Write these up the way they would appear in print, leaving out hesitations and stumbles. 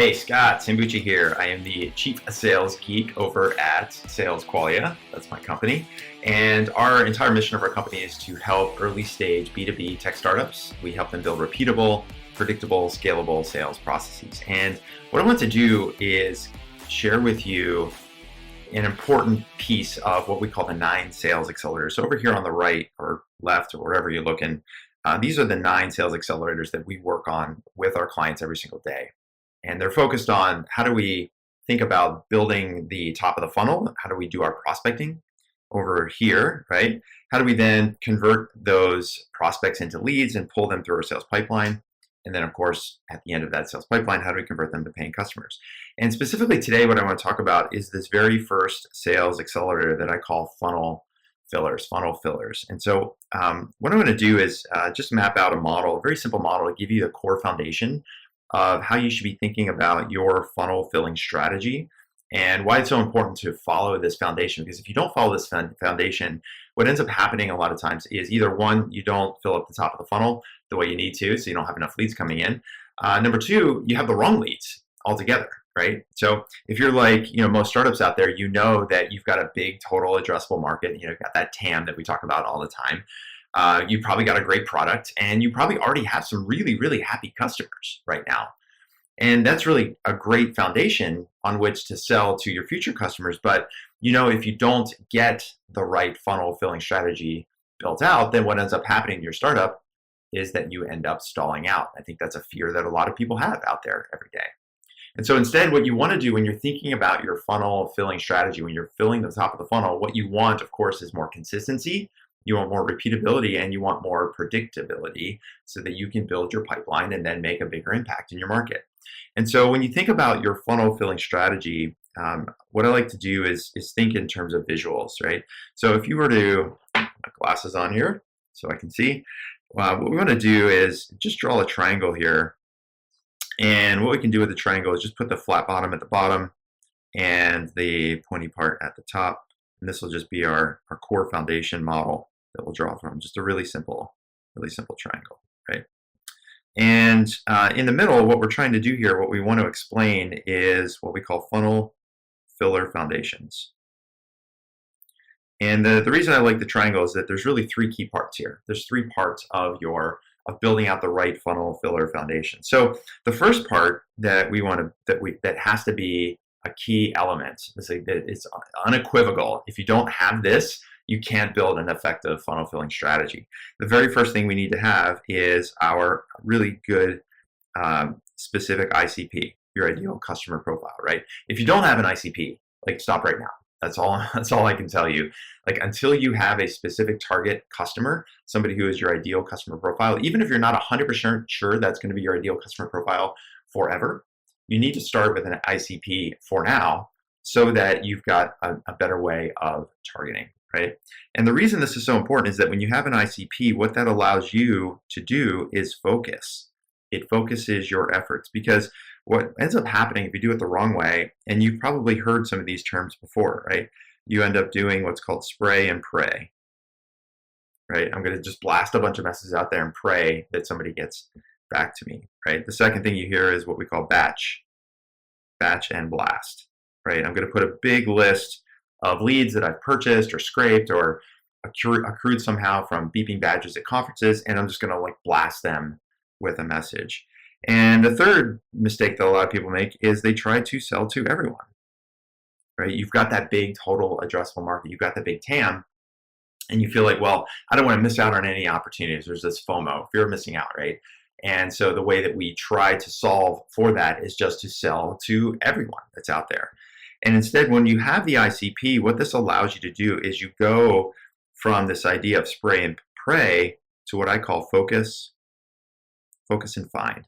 Hey Scott, Sambucci here. I am the Chief Sales Geek over at Sales Qualia. That's my company. And our entire mission of our company is to help early stage B2B tech startups. We help them build repeatable, predictable, scalable sales processes. And what I want to do is share with you an important piece of what we call the 9 sales accelerators. So over here on the right or left or wherever you're looking, these are the 9 sales accelerators that we work on with our clients every single day. And they're focused on how do we think about building the top of the funnel? How do we do our prospecting over here, right? How do we then convert those prospects into leads and pull them through our sales pipeline? And then, of course, at the end of that sales pipeline, how do we convert them to paying customers? And specifically today, what I want to talk about is this very first sales accelerator that I call funnel fillers. And so what I'm going to do is just map out a model, a very simple model to give you the core foundation of how you should be thinking about your funnel filling strategy and why it's so important to follow this foundation. Because if you don't follow this foundation, what ends up happening a lot of times is either one, you don't fill up the top of the funnel the way you need to, so you don't have enough leads coming in. Number two, you have the wrong leads altogether, right? So if you're like, most startups out there, you know that you've got a big total addressable market, you've got that TAM that we talk about all the time. You probably got a great product and you probably already have some really, really happy customers right now. And that's really a great foundation on which to sell to your future customers. But, if you don't get the right funnel filling strategy built out, then what ends up happening in your startup is that you end up stalling out. I think that's a fear that a lot of people have out there every day. And so instead, what you want to do when you're thinking about your funnel filling strategy, when you're filling the top of the funnel, what you want, of course, is more consistency. You want more repeatability and you want more predictability so that you can build your pipeline and then make a bigger impact in your market. And so when you think about your funnel filling strategy, what I like to do is think in terms of visuals, right? So if you were to put my glasses on here so I can see, what we want to do is just draw a triangle here. And what we can do with the triangle is just put the flat bottom at the bottom and the pointy part at the top. And this will just be our core foundation model that we'll draw from. Just a really simple triangle, right? And in the middle, what we're trying to do here, what we want to explain is what we call funnel filler foundations. And the reason I like the triangle is that there's really 3 key parts here. There's 3 parts of building out the right funnel filler foundation. So the first part that that has to be a key element. It's unequivocal. If you don't have this, you can't build an effective funnel filling strategy. The very first thing we need to have is our really good specific ICP, your ideal customer profile, right? If you don't have an ICP, stop right now. That's all I can tell you. Until you have a specific target customer, somebody who is your ideal customer profile, even if you're not 100% sure that's going to be your ideal customer profile forever, you need to start with an ICP for now so that you've got a better way of targeting, right? And the reason this is so important is that when you have an ICP, what that allows you to do is focus. It focuses your efforts, because what ends up happening if you do it the wrong way, and you've probably heard some of these terms before, right? You end up doing what's called spray and pray, right? I'm going to just blast a bunch of messages out there and pray that somebody gets back to me, right? The second thing you hear is what we call batch and blast, right? I'm going to put a big list of leads that I've purchased or scraped or accrued somehow from beeping badges at conferences, and I'm just going to blast them with a message. And the third mistake that a lot of people make is they try to sell to everyone, right? You've got that big total addressable market, you've got the big TAM, and you feel like, well, I don't want to miss out on any opportunities. There's this FOMO, fear of missing out, right? And so the way that we try to solve for that is just to sell to everyone that's out there. And instead, when you have the ICP, what this allows you to do is you go from this idea of spray and pray to what I call focus and find,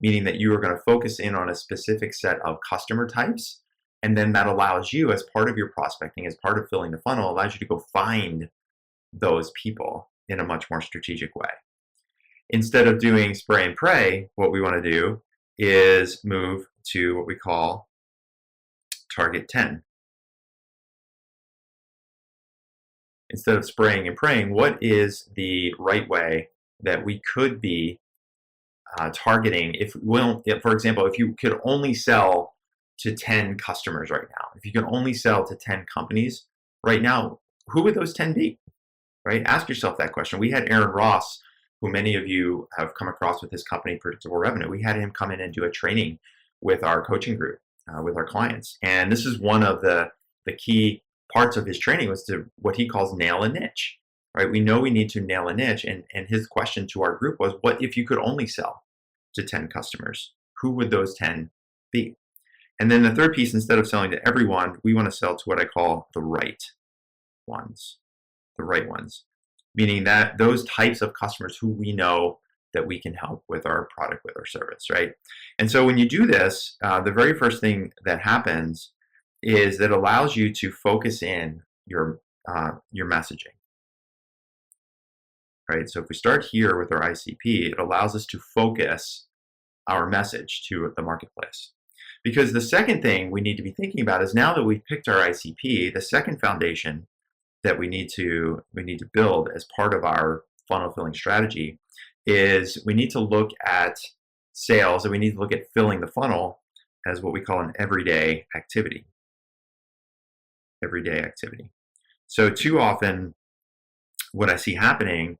meaning that you are going to focus in on a specific set of customer types. And then that allows you, as part of your prospecting, as part of filling the funnel, allows you to go find those people in a much more strategic way. Instead of doing spray and pray, what we want to do is move to what we call target 10. Instead of spraying and praying, what is the right way that we could be targeting, if, for example, if you could only sell to 10 customers right now, if you could only sell to 10 companies right now, who would those 10 be, right? Ask yourself that question. We had Aaron Ross, who many of you have come across with his company, Predictable Revenue. We had him come in and do a training with our coaching group, with our clients. And this is one of the key parts of his training was to what he calls nail a niche, right? We know we need to nail a niche. And his question to our group was, what if you could only sell to 10 customers? Who would those 10 be? And then the third piece, instead of selling to everyone, we want to sell to what I call the right ones, meaning that those types of customers who we know that we can help with our product, with our service, right? And so when you do this, the very first thing that happens is that allows you to focus in your messaging, right? So if we start here with our ICP, it allows us to focus our message to the marketplace. Because the second thing we need to be thinking about is, now that we've picked our ICP, the second foundation that we need to build as part of our funnel filling strategy is we need to look at sales, and we need to look at filling the funnel as what we call an everyday activity. Everyday activity. So too often what I see happening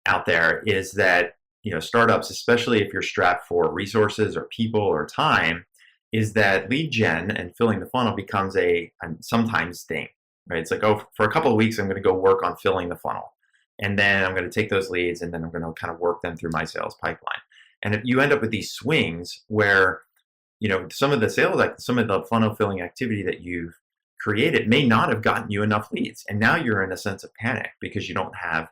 out there is that, startups, especially if you're strapped for resources or people or time, is that lead gen and filling the funnel becomes a sometimes thing, right? It's like, oh, for a couple of weeks, I'm going to go work on filling the funnel. And then I'm going to take those leads and then I'm going to kind of work them through my sales pipeline. And if you end up with these swings where, some of the funnel filling activity that you've created may not have gotten you enough leads. And now you're in a sense of panic because you don't have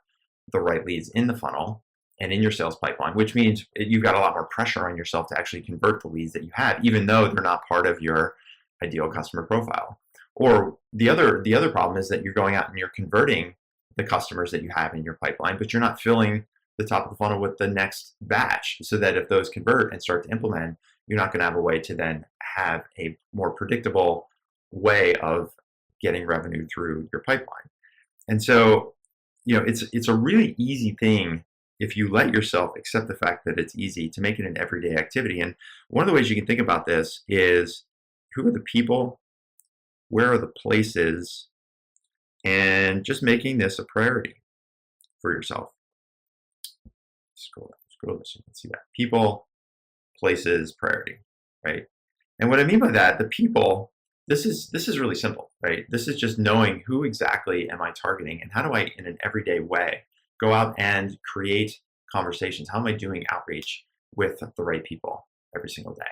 the right leads in the funnel and in your sales pipeline, which means you've got a lot more pressure on yourself to actually convert the leads that you have, even though they're not part of your ideal customer profile. Or the other problem is that you're going out and you're converting the customers that you have in your pipeline, but you're not filling the top of the funnel with the next batch, so that if those convert and start to implement, you're not going to have a way to then have a more predictable way of getting revenue through your pipeline. And so, it's a really easy thing if you let yourself accept the fact that it's easy to make it an everyday activity. And one of the ways you can think about this is, who are the people? Where are the places? And just making this a priority for yourself. Scroll this so you can see that. People, places, priority, right? And what I mean by that, the people, this is really simple, right? This is just knowing who exactly am I targeting, and how do I, in an everyday way, go out and create conversations? How am I doing outreach with the right people every single day?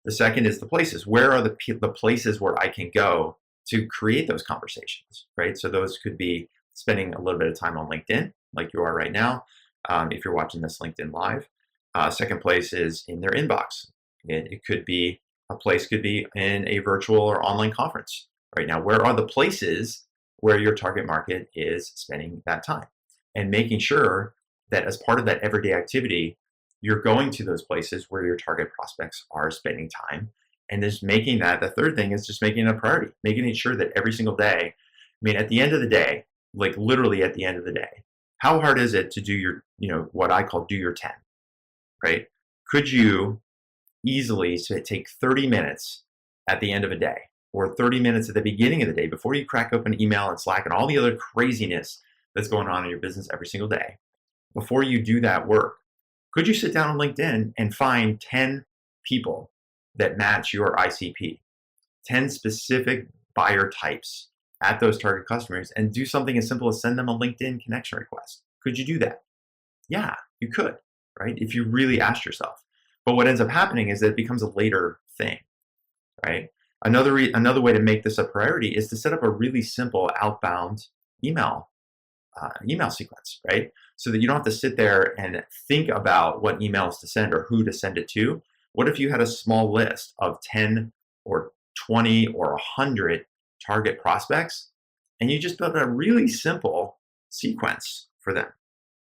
The second is the places. Where are the places where I can go to create those conversations, right? So those could be spending a little bit of time on LinkedIn, like you are right now, if you're watching this LinkedIn Live. Second place is in their inbox. It could be, a place could be in a virtual or online conference right now. Where are the places where your target market is spending that time? And making sure that as part of that everyday activity, you're going to those places where your target prospects are spending time. And just making that, the third thing is just making it a priority, making sure that every single day, at the end of the day, like literally at the end of the day, how hard is it to do your, what I call do your 10, right? Could you easily take 30 minutes at the end of a day, or 30 minutes at the beginning of the day before you crack open email and Slack and all the other craziness that's going on in your business every single day? Before you do that work, could you sit down on LinkedIn and find 10 people that match your ICP, 10 specific buyer types at those target customers, and do something as simple as send them a LinkedIn connection request? Could you do that? Yeah, you could, right? If you really asked yourself. But what ends up happening is that it becomes a later thing, right? Another way to make this a priority is to set up a really simple outbound email sequence, right? So that you don't have to sit there and think about what emails to send or who to send it to. What if you had a small list of 10 or 20 or 100 target prospects, and you just built a really simple sequence for them,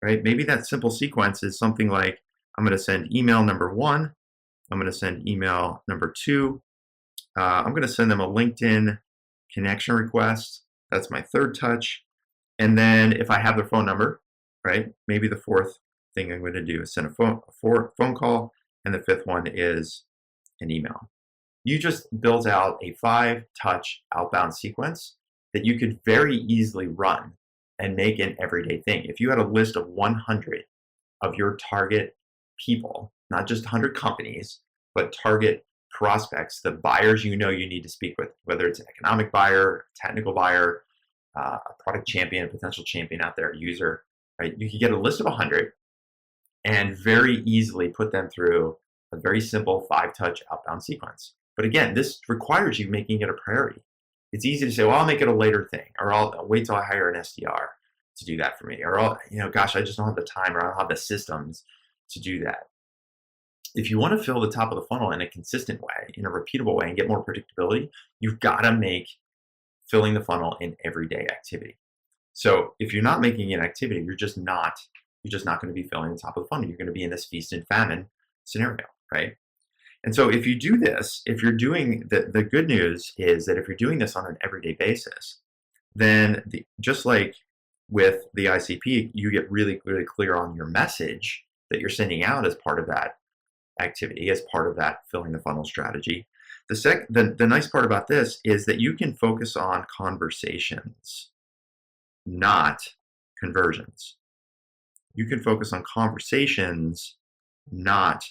right? Maybe that simple sequence is something like, I'm going to send email number 1. I'm going to send email number 2. I'm going to send them a LinkedIn connection request. That's my third touch. And then if I have their phone number, right, maybe the fourth thing I'm going to do is send a phone call, and the fifth one is an email. You just built out a 5-touch outbound sequence that you could very easily run and make an everyday thing. If you had a list of 100 of your target people, not just 100 companies, but target prospects, the buyers you know you need to speak with, whether it's an economic buyer, technical buyer, a product champion, a potential champion out there, user, right? You can get a list of 100 and very easily put them through a very simple 5-touch outbound sequence. But again, this requires you making it a priority. It's easy to say, well, I'll make it a later thing, or I'll wait till I hire an SDR to do that for me, or gosh, I just don't have the time, or I don't have the systems to do that. If you want to fill the top of the funnel in a consistent way, in a repeatable way, and get more predictability, you've got to make filling the funnel an everyday activity. So if you're not making it an activity, you're just not going to be filling the top of the funnel. You're going to be in this feast and famine scenario, right? And so if you do this, if you're doing, the good news is that if you're doing this on an everyday basis, then just like with the ICP, you get really, really clear on your message that you're sending out as part of that activity, as part of that filling the funnel strategy. The nice part about this is that you can focus on conversations, not conversions. You can focus on conversations, not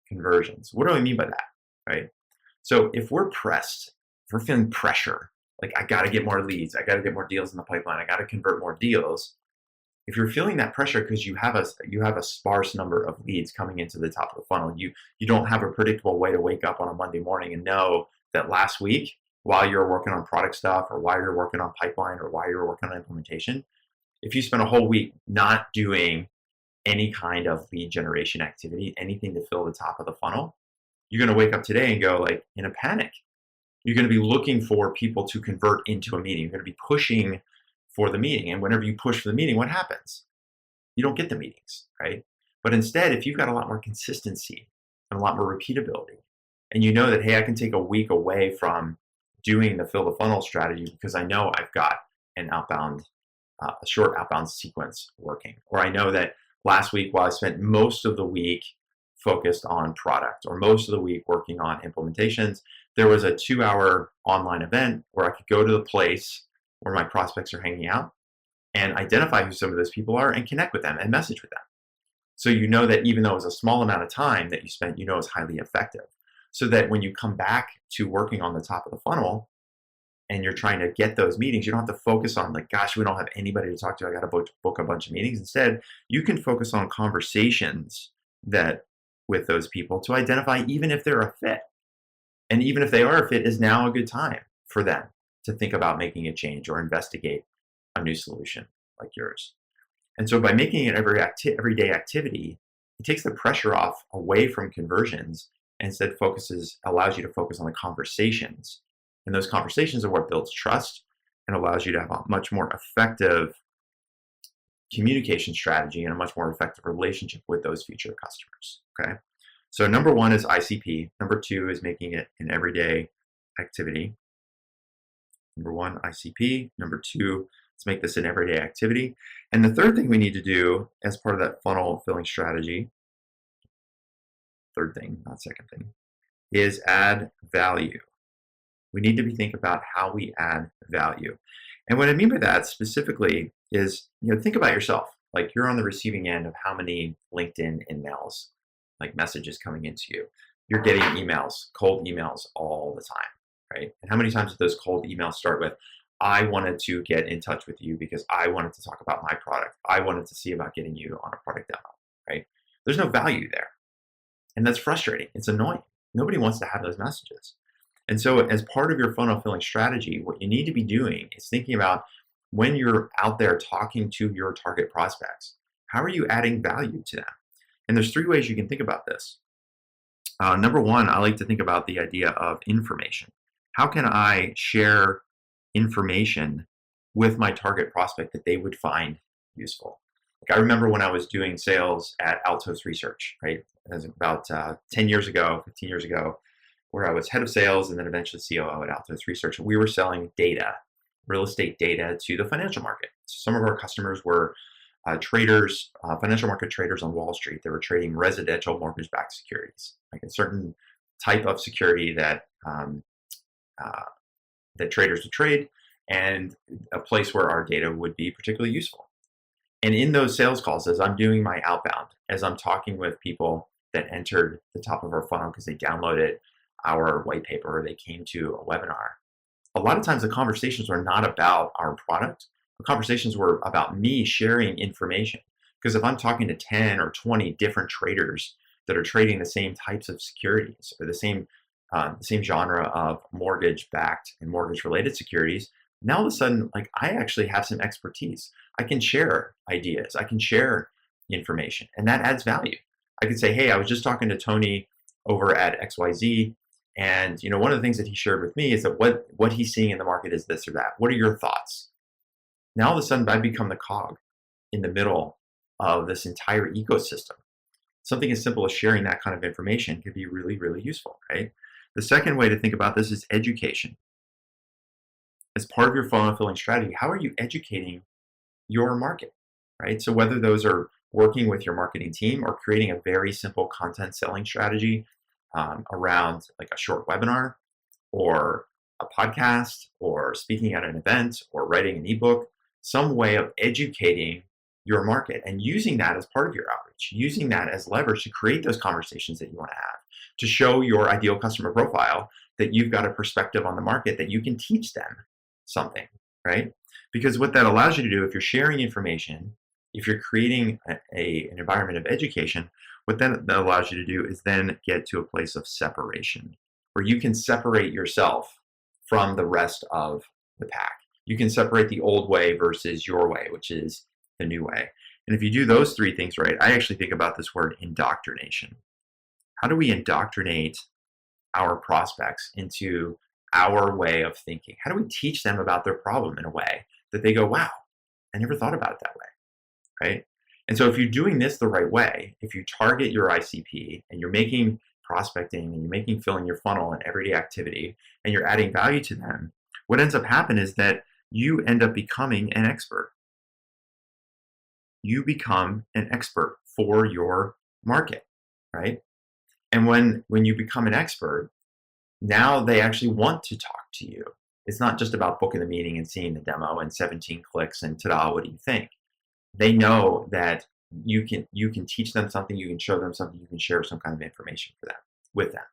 conversions. What do I mean by that, right? So if we're pressed, if we're feeling pressure, like I got to get more leads, I got to get more deals in the pipeline, I got to convert more deals. If you're feeling that pressure because you have a sparse number of leads coming into the top of the funnel, you don't have a predictable way to wake up on a Monday morning and know that last week, while you're working on product stuff, or while you're working on pipeline, or while you're working on implementation, if you spend a whole week not doing any kind of lead generation activity, anything to fill the top of the funnel, you're going to wake up today and go like in a panic. You're going to be looking for people to convert into a meeting. You're going to be pushing for the meeting. And whenever you push for the meeting, what happens? You don't get the meetings, right? But instead, if you've got a lot more consistency and a lot more repeatability, and you know that, hey, I can take a week away from doing the fill the funnel strategy because I know I've got an outbound, a short outbound sequence working. Or I know that last week, while I spent most of the week focused on product, or most of the week working on implementations, there was a 2-hour online event where I could go to the place where my prospects are hanging out and identify who some of those people are and connect with them and message with them. So you know that even though it was a small amount of time that you spent, you know it's highly effective. So that when you come back to working on the top of the funnel and you're trying to get those meetings, you don't have to focus on like, gosh, we don't have anybody to talk to, I got to book a bunch of meetings. Instead, you can focus on conversations that with those people to identify even if they're a fit. And even if they are a fit, is now a good time for them to think about making a change or investigate a new solution like yours. And so by making it everyday activity, it takes the pressure off away from conversions and instead allows you to focus on the conversations. And those conversations are what builds trust and allows you to have a much more effective communication strategy and a much more effective relationship with those future customers, okay? So number 1 is ICP. Number 2 is making it an everyday activity. Number 1, ICP. Number 2, let's make this an everyday activity. And the third thing we need to do as part of that funnel filling strategy, third thing, not second thing, is add value. We need to be thinking about how we add value. And what I mean by that specifically is, think about yourself. Like you're on the receiving end of how many LinkedIn emails, like messages coming into you. You're getting emails, cold emails all the time, right? And how many times do those cold emails start with, I wanted to get in touch with you because I wanted to talk about my product. I wanted to see about getting you on a product demo, right? There's no value there. And that's frustrating. It's annoying. Nobody wants to have those messages. And so as part of your funnel filling strategy, what you need to be doing is thinking about when you're out there talking to your target prospects, how are you adding value to them? And there's 3 ways you can think about this. Number 1, I like to think about the idea of information. How can I share information with my target prospect that they would find useful? Like I remember when I was doing sales at Altos Research, right? It was about 10 years ago, 15 years ago, where I was head of sales and then eventually COO at Altos Research. And we were selling data, real estate data to the financial market. So some of our customers were traders, financial market traders on Wall Street. They were trading residential mortgage-backed securities, like a certain type of security that uh, that traders would trade, and a place where our data would be particularly useful. And in those sales calls, as I'm doing my outbound, as I'm talking with people that entered the top of our funnel because they downloaded our white paper or they came to a webinar, a lot of times the conversations were not about our product. The conversations were about me sharing information. Because if I'm talking to 10 or 20 different traders that are trading the same types of securities or the same genre of mortgage-backed and mortgage-related securities, now all of a sudden, like, I actually have some expertise. I can share ideas. I can share information, and that adds value. I could say, hey, I was just talking to Tony over at XYZ, and one of the things that he shared with me is that what he's seeing in the market is this or that. What are your thoughts? Now all of a sudden, I become the cog in the middle of this entire ecosystem. Something as simple as sharing that kind of information could be really, really useful, right? The second way to think about this is education. As part of your funnel filling strategy, how are you educating your market, right? So whether those are working with your marketing team or creating a very simple content selling strategy around like a short webinar or a podcast or speaking at an event or writing an ebook, some way of educating your market and using that as part of your outreach, using that as leverage to create those conversations that you want to have, to show your ideal customer profile that you've got a perspective on the market that you can teach them something, right? Because what that allows you to do, if you're sharing information, if you're creating an environment of education, what then that allows you to do is then get to a place of separation where you can separate yourself from the rest of the pack. You can separate the old way versus your way, which is the new way. And if you do those three things right, I actually think about this word indoctrination. How do we indoctrinate our prospects into our way of thinking? How do we teach them about their problem in a way that they go, wow, I never thought about it that way, right? And so if you're doing this the right way, if you target your ICP and you're making prospecting and you're making filling your funnel an everyday activity and you're adding value to them, what ends up happening is that you end up becoming an expert. You become an expert for your market, right? And when you become an expert, now they actually want to talk to you. It's not just about booking the meeting and seeing the demo and 17 clicks and ta-da, what do you think? They know that you can teach them something, you can show them something, you can share some kind of information with them.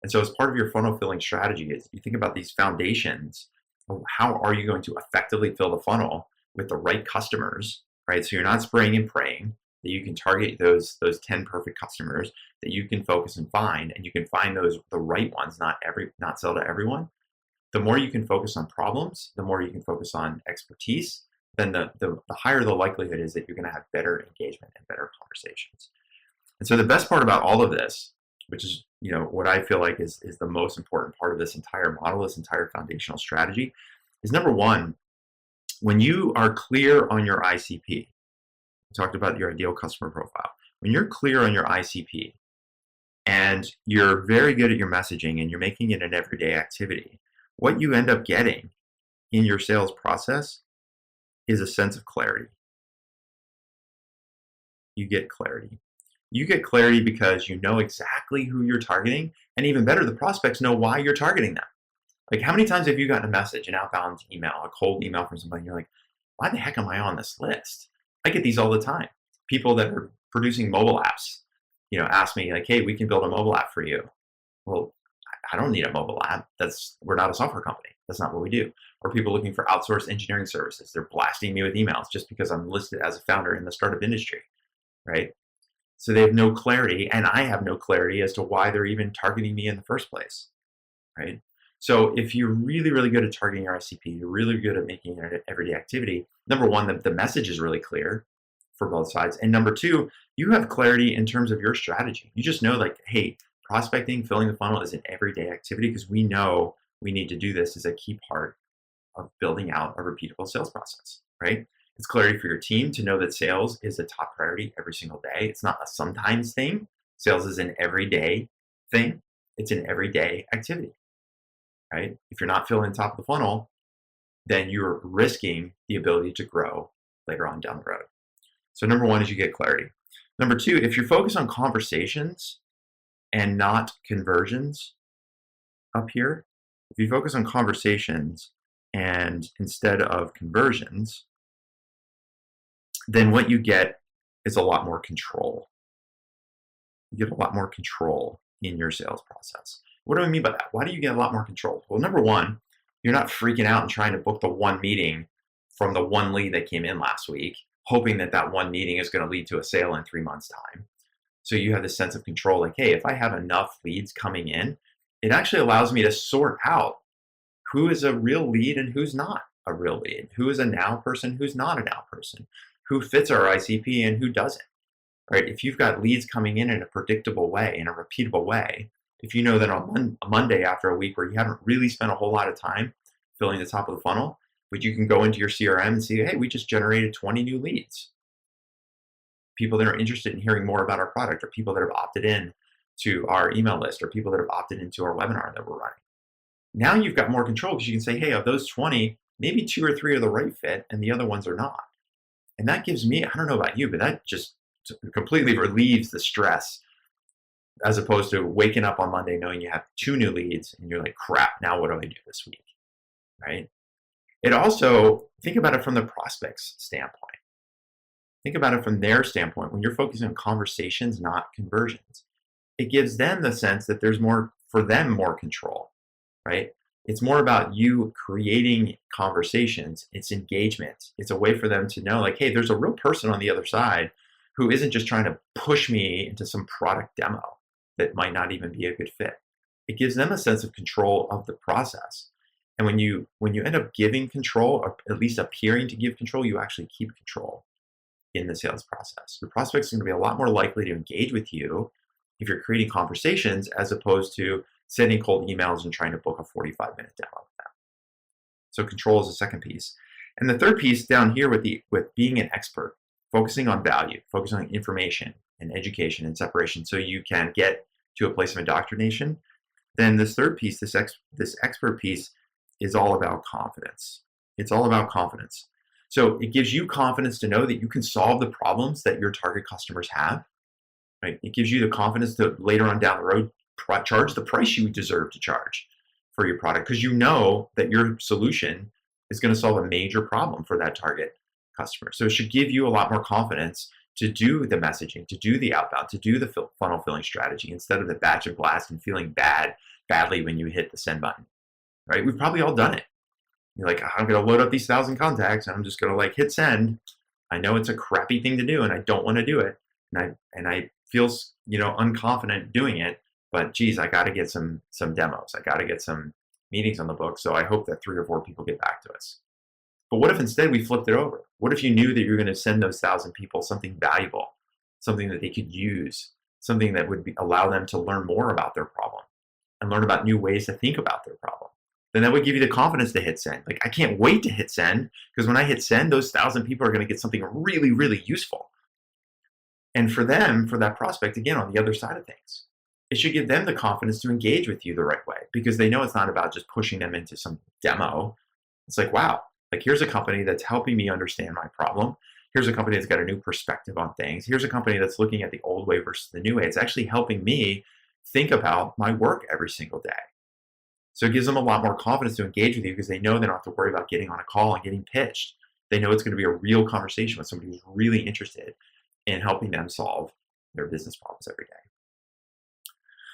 And so as part of your funnel filling strategy is you think about these foundations of how are you going to effectively fill the funnel with the right customers, right? So you're not spraying and praying, that you can target those 10 perfect customers that you can focus and find, and you can find the right ones, not sell to everyone. The more you can focus on problems, the more you can focus on expertise, then the higher the likelihood is that you're going to have better engagement and better conversations. And so the best part about all of this, which is what I feel like is the most important part of this entire model, this entire foundational strategy, is number one, when you are clear on your ICP, we talked about your ideal customer profile. When you're clear on your ICP and you're very good at your messaging and you're making it an everyday activity, what you end up getting in your sales process is a sense of clarity. You get clarity. You get clarity because you know exactly who you're targeting, and even better, the prospects know why you're targeting them. Like, how many times have you gotten a message, an outbound email, a cold email from somebody, and you're like, why the heck am I on this list? I get these all the time. People that are producing mobile apps, ask me like, hey, we can build a mobile app for you. Well, I don't need a mobile app. We're not a software company. That's not what we do. Or people looking for outsourced engineering services. They're blasting me with emails just because I'm listed as a founder in the startup industry, right? So they have no clarity, and I have no clarity as to why they're even targeting me in the first place, right? So if you're really, really good at targeting your ICP, you're really good at making it an everyday activity, number one, the message is really clear for both sides. And number two, you have clarity in terms of your strategy. You just know, like, hey, prospecting, filling the funnel is an everyday activity because we know we need to do this as a key part of building out a repeatable sales process, right? It's clarity for your team to know that sales is a top priority every single day. It's not a sometimes thing. Sales is an everyday thing. It's an everyday activity, right? If you're not filling the top of the funnel, then you're risking the ability to grow later on down the road. So number one is you get clarity. Number two, if you're focused on conversations and not conversions up here, if you focus on conversations and instead of conversions, then what you get is a lot more control. You get a lot more control in your sales process. What do I mean by that? Why do you get a lot more control? Well, number one, you're not freaking out and trying to book the one meeting from the one lead that came in last week, hoping that that one meeting is going to lead to a sale in 3 months' time. So you have this sense of control, like, hey, if I have enough leads coming in, it actually allows me to sort out who is a real lead and who's not a real lead, who is a now person, who's not a now person, who fits our ICP and who doesn't, right? If you've got leads coming in a predictable way, in a repeatable way, if you know that on a Monday after a week where you haven't really spent a whole lot of time filling the top of the funnel, but you can go into your CRM and see, hey, we just generated 20 new leads. People that are interested in hearing more about our product, or people that have opted in to our email list, or people that have opted into our webinar that we're running. Now you've got more control because you can say, hey, of those 20, maybe 2 or 3 are the right fit and the other ones are not. And that gives me, I don't know about you, but that just completely relieves the stress, as opposed to waking up on Monday knowing you have 2 new leads and you're like, crap, now what do I do this week, right? It also, think about it from the prospect's standpoint. Think about it from their standpoint. When you're focusing on conversations, not conversions, it gives them the sense that there's more, for them, more control, right? It's more about you creating conversations. It's engagement. It's a way for them to know, like, hey, there's a real person on the other side who isn't just trying to push me into some product demo that might not even be a good fit. It gives them a sense of control of the process. And when you end up giving control, or at least appearing to give control, you actually keep control in the sales process. Your prospects are going to be a lot more likely to engage with you if you're creating conversations, as opposed to sending cold emails and trying to book a 45-minute demo with them. So control is the second piece. And the third piece down here with being an expert, focusing on value, focusing on information and education and separation so you can get to a place of indoctrination. Then this third piece, this expert piece, is all about confidence. It's all about confidence. So it gives you confidence to know that you can solve the problems that your target customers have, right? It gives you the confidence to later on down the road charge the price you deserve to charge for your product, because you know that your solution is going to solve a major problem for that target customer. So it should give you a lot more confidence to do the messaging, to do the outbound, to do the funnel filling strategy, instead of the batch and blast and feeling badly when you hit the send button, right? We've probably all done it. You're like, I'm going to load up these 1,000 contacts and I'm just going to like hit send. I know it's a crappy thing to do and I don't want to do it. And I feel, unconfident doing it, but geez, I got to get some demos. I got to get some meetings on the book. So I hope that 3 or 4 people get back to us. But what if instead we flipped it over? What if you knew that you're going to send those 1,000 people something valuable, something that they could use, something that would allow them to learn more about their problem and learn about new ways to think about their problem? Then that would give you the confidence to hit send. Like, I can't wait to hit send, because when I hit send, those 1,000 people are going to get something really, really useful. And for them, for that prospect, again, on the other side of things, it should give them the confidence to engage with you the right way, because they know it's not about just pushing them into some demo. It's like, wow, like here's a company that's helping me understand my problem. Here's a company that's got a new perspective on things. Here's a company that's looking at the old way versus the new way. It's actually helping me think about my work every single day. So it gives them a lot more confidence to engage with you, because they know they don't have to worry about getting on a call and getting pitched. They know it's going to be a real conversation with somebody who's really interested in helping them solve their business problems every day.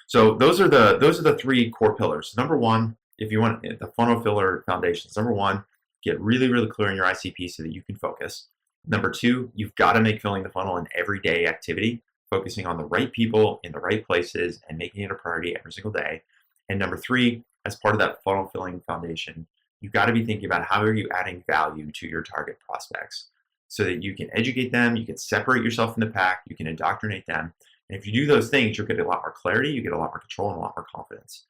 So those are the 3 core pillars. Number one, if you want the funnel filler foundations, number one, get really, really clear on your ICP so that you can focus. Number 2, you've got to make filling the funnel an everyday activity, focusing on the right people in the right places and making it a priority every single day. And number 3, as part of that funnel filling foundation, you've got to be thinking about how are you adding value to your target prospects so that you can educate them, you can separate yourself from the pack, you can indoctrinate them. And if you do those things, you'll get a lot more clarity, you get a lot more control, and a lot more confidence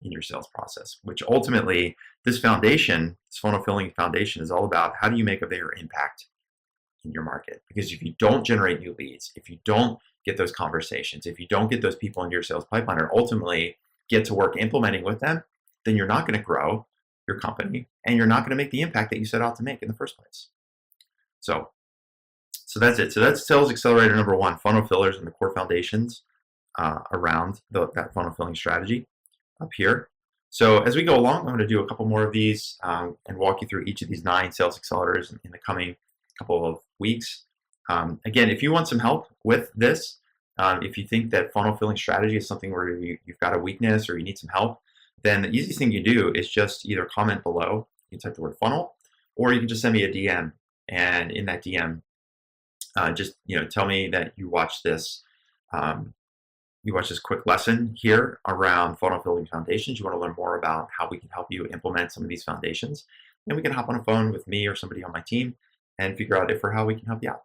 in your sales process, which ultimately, this foundation, this funnel filling foundation, is all about how do you make a bigger impact in your market? Because if you don't generate new leads, if you don't get those conversations, if you don't get those people into your sales pipeline, or ultimately get to work implementing with them, then you're not going to grow your company and you're not going to make the impact that you set out to make in the first place. So So that's it. So that's Sales Accelerator number 1, funnel fillers and the core foundations around that funnel filling strategy up here. So as we go along, I'm going to do a couple more of these and walk you through each of these 9 sales accelerators in the coming couple of weeks. Again, if you want some help with this, if you think that funnel filling strategy is something where you've got a weakness or you need some help, then the easiest thing you do is just either comment below, you can type the word funnel, or you can just send me a DM. And in that DM, just tell me that you watched this quick lesson here around funnel filling foundations. You want to learn more about how we can help you implement some of these foundations. Then we can hop on a phone with me or somebody on my team and figure out how we can help you out.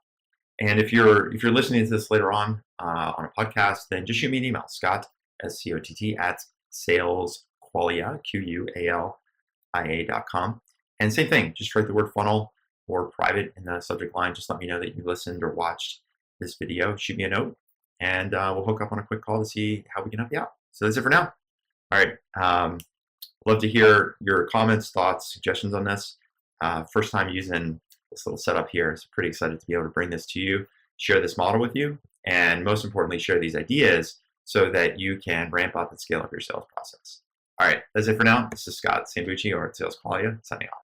And if you're listening to this later on a podcast, then just shoot me an email, Scott, SCOTT, at salesqualia, QUALIA.com. And same thing, just write the word funnel or private in the subject line. Just let me know that you listened or watched this video. Shoot me a note, and we'll hook up on a quick call to see how we can help you out. So that's it for now. All right. Love to hear your comments, thoughts, suggestions on this. First time using this little setup here, so pretty excited to be able to bring this to you, share this model with you, and most importantly, share these ideas so that you can ramp up and scale up your sales process. All right, that's it for now. This is Scott Sambucci over at Sales Qualia, signing off.